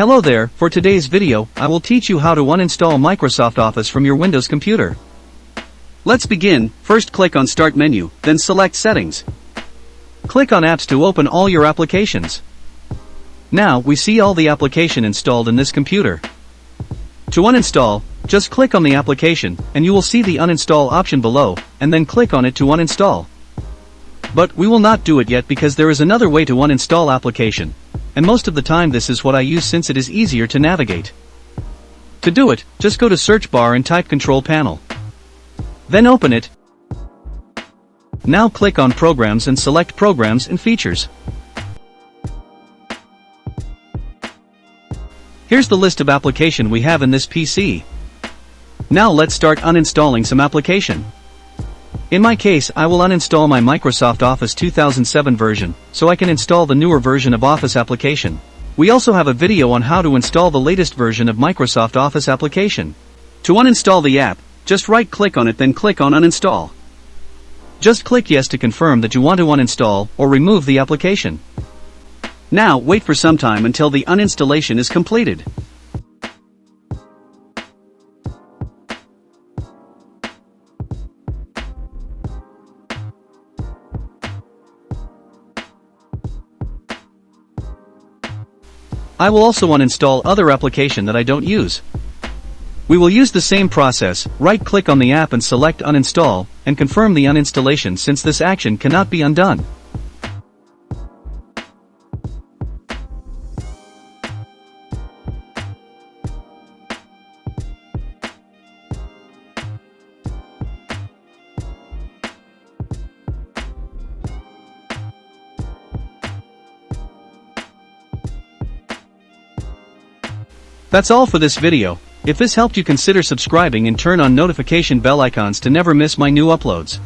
Hello there, for today's video, I will teach you how to uninstall Microsoft Office from your Windows computer. Let's begin. First click on Start menu, then select Settings. Click on Apps to open all your applications. Now we see all the application installed in this computer. To uninstall, just click on the application, and you will see the uninstall option below, and then click on it to uninstall. But we will not do it yet because there is another way to uninstall application. And most of the time this is what I use since it is easier to navigate. To do it, just go to search bar and type Control Panel. Then open it. Now click on Programs and select Programs and Features. Here's the list of application we have in this PC. Now let's start uninstalling some application. In my case, I will uninstall my Microsoft Office 2007 version, so I can install the newer version of Office application. We also have a video on how to install the latest version of Microsoft Office application. To uninstall the app, just right-click on it then click on Uninstall. Just click Yes to confirm that you want to uninstall or remove the application. Now wait for some time until the uninstallation is completed. I will also uninstall other application that I don't use. We will use the same process, right-click on the app and select Uninstall, and confirm the uninstallation since this action cannot be undone. That's all for this video. If this helped you, consider subscribing and turn on notification bell icons to never miss my new uploads.